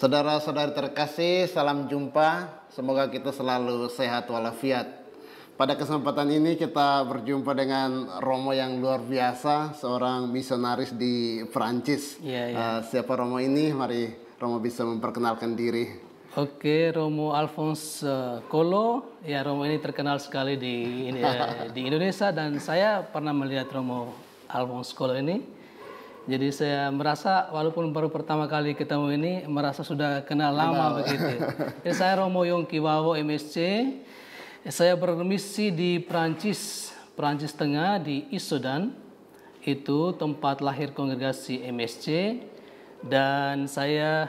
Saudara-saudari terkasih, salam jumpa. Semoga kita selalu sehat walafiat. Pada kesempatan ini kita berjumpa dengan Romo yang luar biasa, seorang misionaris di Perancis. Siapa Romo ini? Mari Romo bisa memperkenalkan diri. Oke, Romo Alphonse Kolo. Ya, Romo ini terkenal sekali di Indonesia, dan saya pernah melihat Romo Alphonse Kolo ini. Jadi saya merasa walaupun baru pertama kali ketemu ini, merasa sudah kenal lama begitu. Jadi saya Romo Yongki Wawo MSC. Saya bermisi di Prancis Tengah, di Issoudun. Itu tempat lahir kongregasi MSC. Dan saya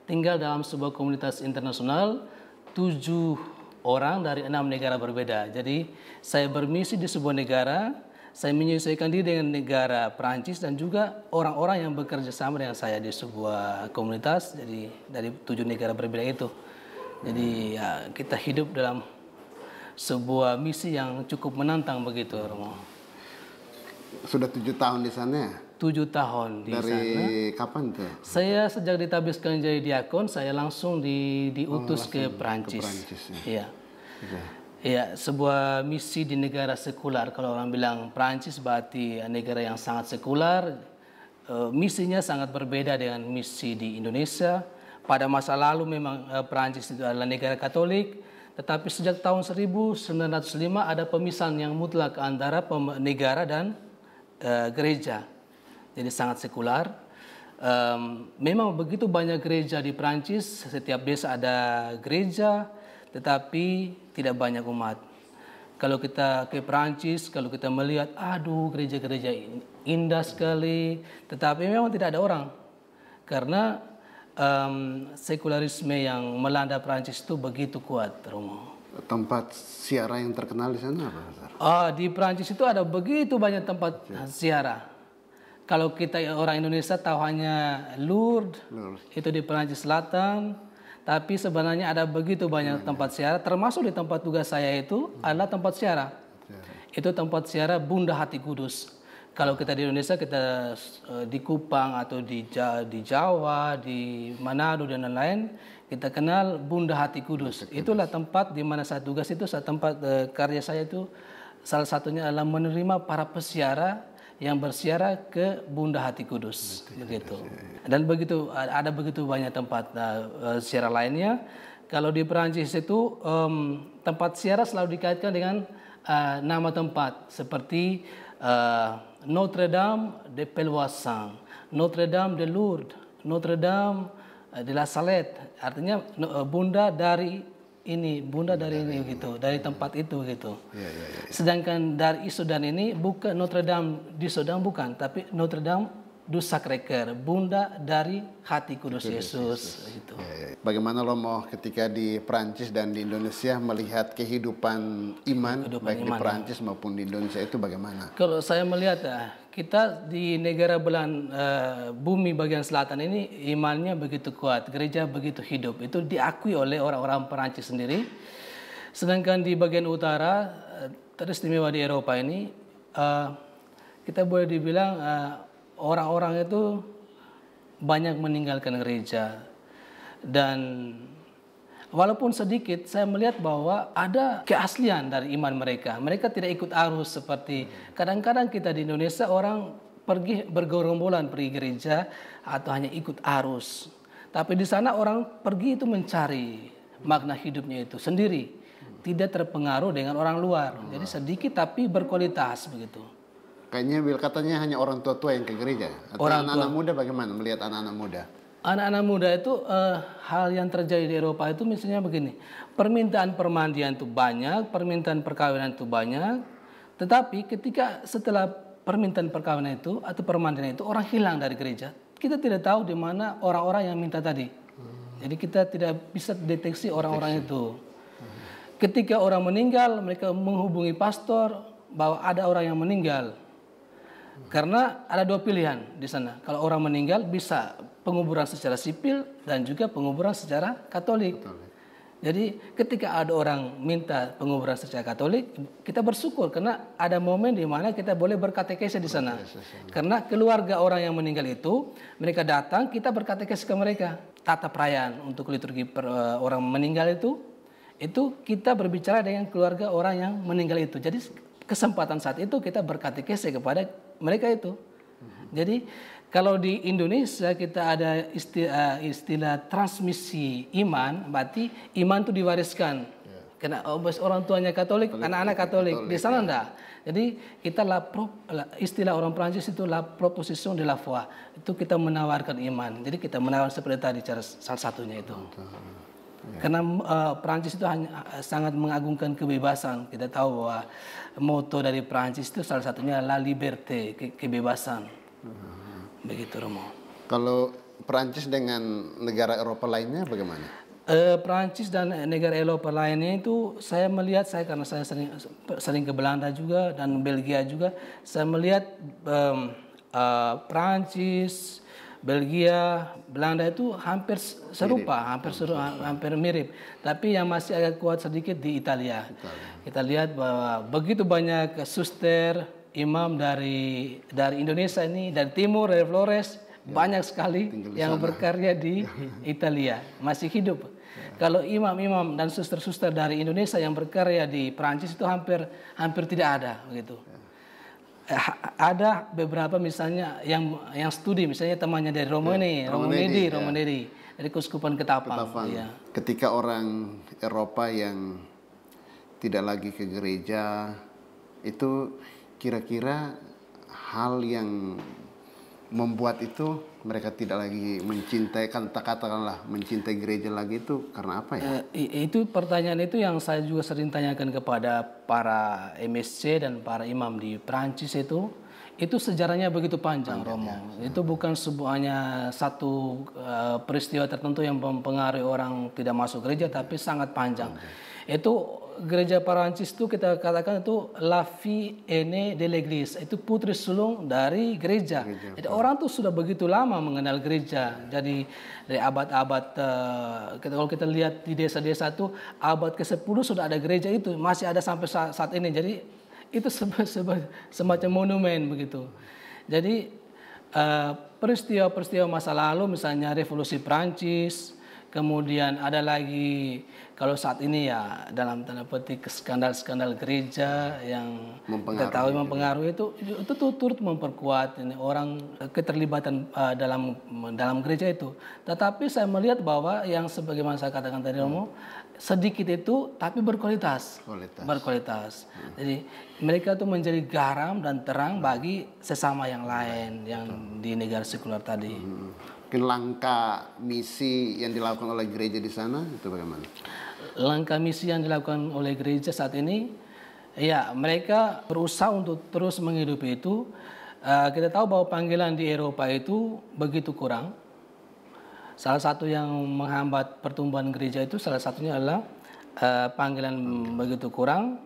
tinggal dalam sebuah komunitas internasional, 7 orang dari 6 negara berbeda. Jadi saya bermisi di sebuah negara. Saya menyesuaikan diri dengan negara Perancis dan juga orang-orang yang bekerja sama dengan saya di sebuah komunitas. Jadi dari 7 negara berbeda itu. Jadi ya, kita hidup dalam sebuah misi yang cukup menantang begitu, Romo. Sudah 7 tahun di sana ya? 7 tahun di Dari sana. Dari kapan tuh? Saya sejak ditabiskan jadi diakon, saya langsung diutus ke Perancis. Iya. Ya, sebuah misi di negara sekular. Kalau orang bilang Prancis berarti negara yang sangat sekular. Misinya sangat berbeda dengan misi di Indonesia. Pada masa lalu memang Prancis itu adalah negara Katolik, tetapi sejak tahun 1905 ada pemisahan yang mutlak antara negara dan gereja. Jadi sangat sekular. Memang begitu banyak gereja di Prancis, setiap desa ada gereja, tetapi tidak banyak umat. Kalau kita ke Perancis, kalau kita melihat, aduh gereja-gereja indah sekali, tetapi memang tidak ada orang. Karena sekularisme yang melanda Perancis itu begitu kuat, Romo. Tempat ziarah yang terkenal di sana apa? Di Perancis itu ada begitu banyak tempat ziarah. Kalau kita orang Indonesia tahu hanya Lourdes, itu di Perancis Selatan. Tapi sebenarnya ada begitu banyak tempat ziarah, termasuk di tempat tugas saya itu adalah tempat ziarah. Itu tempat ziarah Bunda Hati Kudus. Kalau kita di Indonesia, kita di Kupang atau di Jawa, di Manado dan lain-lain, kita kenal Bunda Hati Kudus. Itulah tempat di mana saya tugas itu, tempat karya saya itu salah satunya adalah menerima para peziarah yang berziarah ke Bunda Hati Kudus, begitu. Dan begitu ada begitu banyak tempat ziarah lainnya. Kalau di Perancis itu tempat ziarah selalu dikaitkan dengan nama tempat seperti Notre Dame de Peloissan, Notre Dame de Lourdes, Notre Dame de la Salette. Artinya Bunda dari ini, Bunda dari ini gitu, dari tempat itu gitu. Sedangkan dari Issoudun ini bukan Notre Dame di Issoudun, bukan, tapi Notre Dame du Sacré-Cœur, Bunda dari Hati Kudus Yesus. Gitu. Bagaimana Romo ketika di Perancis dan di Indonesia melihat kehidupan iman baik di Perancis maupun di Indonesia itu bagaimana? Kalau saya melihat kita di negara belahan bumi bagian selatan ini imannya begitu kuat, gereja begitu hidup, itu diakui oleh orang-orang Perancis sendiri. Sedangkan di bagian utara, teristimewa di Eropa ini, kita boleh dibilang orang-orang itu banyak meninggalkan gereja. Dan walaupun sedikit, saya melihat bahwa ada keaslian dari iman mereka. Mereka tidak ikut arus seperti kadang-kadang kita di Indonesia, orang pergi bergerombolan pergi gereja atau hanya ikut arus. Tapi di sana orang pergi itu mencari makna hidupnya itu sendiri, tidak terpengaruh dengan orang luar. Jadi sedikit tapi berkualitas begitu. Kayaknya katanya hanya orang tua-tua yang ke gereja. Atau anak-anak muda bagaimana melihat anak-anak muda? Anak-anak muda itu hal yang terjadi di Eropa itu misalnya begini. Permintaan permandian itu banyak, permintaan perkawinan itu banyak. Tetapi ketika setelah permintaan perkawinan itu atau permandian itu orang hilang dari gereja, kita tidak tahu di mana orang-orang yang minta tadi. Jadi kita tidak bisa deteksi orang-orang itu. Ketika orang meninggal, mereka menghubungi pastor bahwa ada orang yang meninggal. Karena ada 2 pilihan di sana. Kalau orang meninggal bisa penguburan secara sipil dan juga penguburan secara Katolik. Jadi ketika ada orang minta penguburan secara Katolik, kita bersyukur karena ada momen di mana kita boleh berkatekese di sana. Karena keluarga orang yang meninggal itu, mereka datang, kita berkatekese ke mereka. tata perayaan untuk liturgi orang meninggal itu kita berbicara dengan keluarga orang yang meninggal itu. Jadi kesempatan saat itu kita berkatekese kepada mereka itu. Jadi kalau di Indonesia kita ada istilah transmisi iman, berarti iman itu diwariskan. Karena orang tuanya Katolik, anak-anak Katolik. Di sana enggak. Jadi kita istilah orang Prancis itu la proposition de la foi. Itu kita menawarkan iman. Jadi kita menawarkan seperti tadi cara salah satunya itu. Karena Prancis itu sangat mengagungkan kebebasan. Kita tahu bahwa moto dari Prancis itu salah satunya la liberté, kebebasan. Begitu, Romo. Kalau Prancis dengan negara Eropa lainnya bagaimana? Prancis dan negara Eropa lainnya itu saya melihat, karena saya sering ke Belanda juga dan Belgia juga, saya melihat Prancis, Belgia, Belanda itu hampir serupa, hampir mirip. Tapi yang masih agak kuat sedikit di Italia. Kita lihat bahwa begitu banyak suster, imam dari Indonesia ini, dari timur, dari Flores, banyak sekali yang berkarya di Italia, masih hidup. Kalau imam-imam dan suster-suster dari Indonesia yang berkarya di Prancis itu hampir tidak ada, begitu. Ada beberapa misalnya yang studi, misalnya temannya dari Romanedi, dari Keuskupan Ketapang. Ya. Ketika orang Eropa yang tidak lagi ke gereja, itu kira-kira hal yang membuat itu mereka tidak lagi mencintai, katakanlah mencintai gereja lagi, itu karena apa ya? Itu pertanyaan itu yang saya juga sering tanyakan kepada para MSC dan para imam di Prancis itu sejarahnya begitu panjang, Romo. Ya. Itu bukan hanya satu peristiwa tertentu yang mempengaruhi orang tidak masuk gereja, tapi sangat panjang. Itu gereja Prancis itu kita katakan itu la fille aînée de l'église, itu putri sulung dari gereja. Jadi orang tuh sudah begitu lama mengenal gereja. Jadi dari abad-abad kalau kita lihat di desa-desa itu abad ke-10 sudah ada gereja itu, masih ada sampai saat ini. Jadi itu semacam monumen begitu. Jadi peristiwa-peristiwa masa lalu, misalnya revolusi Prancis, kemudian ada lagi kalau saat ini ya dalam tanda petik skandal-skandal gereja yang kita tahu mempengaruhi itu turut memperkuat ini orang keterlibatan dalam gereja itu. Tetapi saya melihat bahwa yang sebagaimana saya katakan tadi, Romo, sedikit itu tapi berkualitas. Jadi mereka itu menjadi garam dan terang bagi sesama yang lain yang di negara sekuler tadi. Mungkin langkah misi yang dilakukan oleh gereja di sana itu bagaimana? Langkah misi yang dilakukan oleh gereja saat ini, ya mereka berusaha untuk terus menghidupi itu. Kita tahu bahwa panggilan di Eropa itu begitu kurang. Salah satu yang menghambat pertumbuhan gereja itu salah satunya adalah panggilan begitu kurang.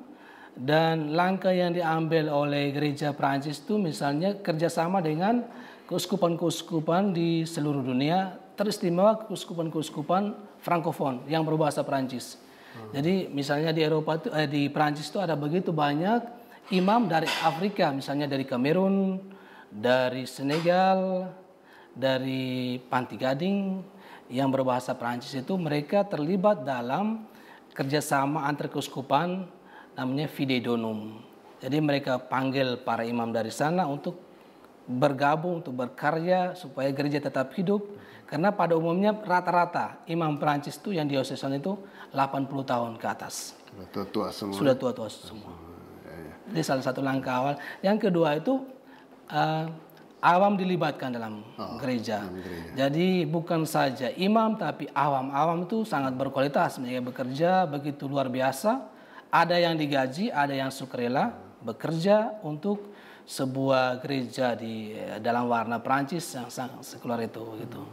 Dan langkah yang diambil oleh gereja Prancis itu misalnya kerjasama dengan keuskupan-keuskupan di seluruh dunia, teristimewa keuskupan-keuskupan Frankofon yang berbahasa Prancis. Jadi misalnya di Eropa itu, di Prancis itu ada begitu banyak imam dari Afrika, misalnya dari Kamerun, dari Senegal, dari Panti Gading yang berbahasa Prancis itu, mereka terlibat dalam kerjasama antar keuskupan namanya Fide Donum. Jadi mereka panggil para imam dari sana untuk bergabung, untuk berkarya supaya gereja tetap hidup. Karena pada umumnya rata-rata imam Prancis itu yang diosesan itu 80 tahun ke atas. Sudah tua-tua semua. Jadi salah satu langkah awal. Yang kedua itu awam dilibatkan dalam gereja. Jadi bukan saja imam tapi awam itu sangat berkualitas. Mereka bekerja begitu luar biasa. Ada yang digaji, ada yang sukarela bekerja untuk sebuah gereja di dalam warna Prancis yang sangat sekuler itu gitu.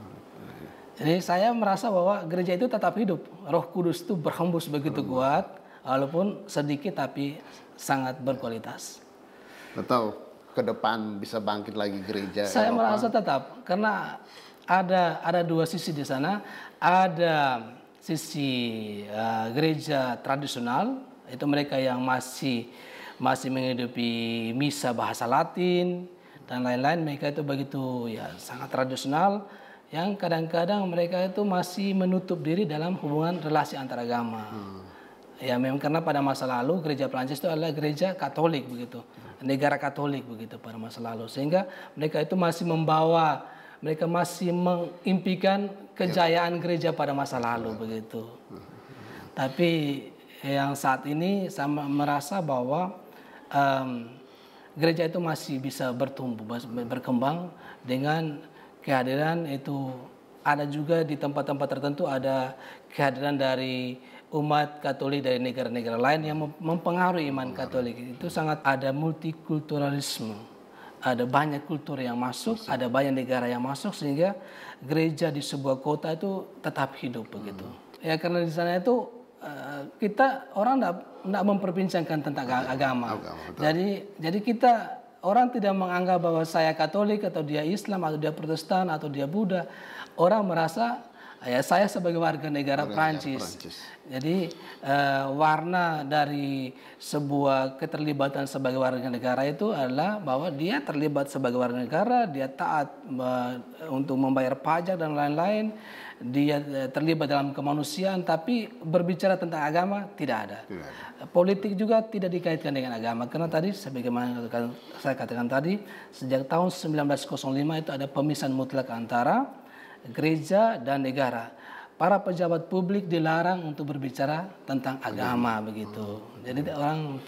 Jadi saya merasa bahwa gereja itu tetap hidup. Roh Kudus itu berhembus begitu kuat, walaupun sedikit tapi sangat berkualitas. Atau ke depan bisa bangkit lagi gereja Saya Eropa? merasa tetap, karena ada dua sisi di sana. Ada sisi gereja tradisional, itu mereka yang masih menghidupi misa bahasa Latin dan lain-lain. Mereka itu begitu ya sangat tradisional, yang kadang-kadang mereka itu masih menutup diri dalam hubungan relasi antaragama. Ya memang karena pada masa lalu gereja Prancis itu adalah gereja Katolik begitu, negara Katolik begitu pada masa lalu, sehingga mereka itu masih mereka masih mengimpikan kejayaan gereja pada masa lalu begitu. Tapi yang saat ini saya merasa bahwa gereja itu masih bisa bertumbuh, berkembang dengan kehadiran itu. Ada juga di tempat-tempat tertentu ada kehadiran dari umat Katolik dari negara-negara lain yang mempengaruhi iman Katolik. Itu sangat ada multikulturalisme. Ada banyak kultur yang masuk, ada banyak negara yang masuk, sehingga gereja di sebuah kota itu tetap hidup begitu. Ya karena di sana itu kita orang tidak memperbincangkan tentang agama. Jadi kita orang tidak menganggap bahwa saya Katolik atau dia Islam atau dia Protestan atau dia Buddha. Orang merasa ya saya sebagai warga negara Prancis. Jadi warna dari sebuah keterlibatan sebagai warga negara itu adalah bahwa dia terlibat sebagai warga negara, dia taat untuk membayar pajak dan lain-lain, dia terlibat dalam kemanusiaan, tapi berbicara tentang agama tidak ada. Politik juga tidak dikaitkan dengan agama, karena tadi sebagaimana saya katakan tadi, sejak tahun 1905 itu ada pemisahan mutlak antara gereja dan negara. Para pejabat publik dilarang untuk berbicara tentang agama begitu. Jadi orang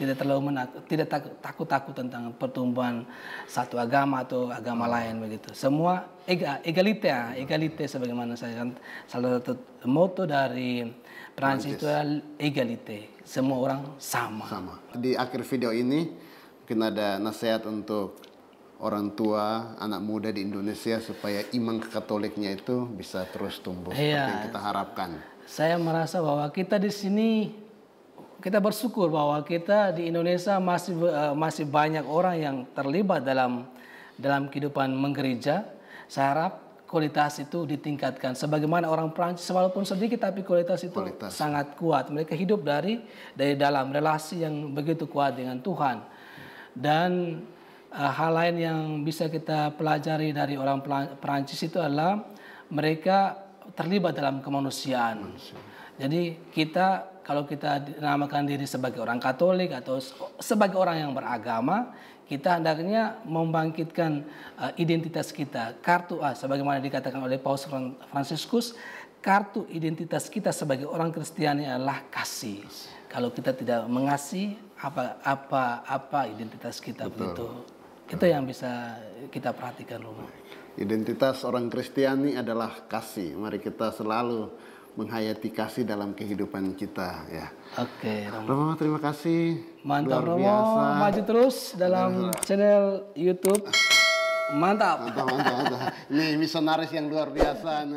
tidak takut tentang pertumbuhan satu agama atau agama lain begitu. Semua egalite sebagaimana saya kan, salah satu moto dari Prancis itu adalah egalite. Semua orang sama. Di akhir video ini mungkin ada nasihat untuk orang tua, anak muda di Indonesia supaya iman katoliknya itu bisa terus tumbuh seperti yang kita harapkan. Saya merasa bahwa kita di sini, kita bersyukur bahwa kita di Indonesia masih banyak orang yang terlibat dalam kehidupan menggereja. Saya harap kualitas itu ditingkatkan. Sebagaimana orang Prancis walaupun sedikit tapi kualitas itu sangat kuat. Mereka hidup dari dalam relasi yang begitu kuat dengan Tuhan. Dan hal lain yang bisa kita pelajari dari orang Perancis itu adalah mereka terlibat dalam kemanusiaan. Jadi kalau kita dinamakan diri sebagai orang Katolik atau sebagai orang yang beragama, kita hendaknya membangkitkan identitas kita. Sebagaimana dikatakan oleh Paus Fransiskus, kartu identitas kita sebagai orang Kristiani adalah kasih. Kalau kita tidak mengasihi, apa identitas kita begitu? Itu yang bisa kita perhatikan, Romo. Identitas orang Kristiani adalah kasih. Mari kita selalu menghayati kasih dalam kehidupan kita, ya. Oke, Romo, terima kasih. Mantap, Romo. Maju terus dalam channel YouTube. Mantap. Ini misionaris yang luar biasa.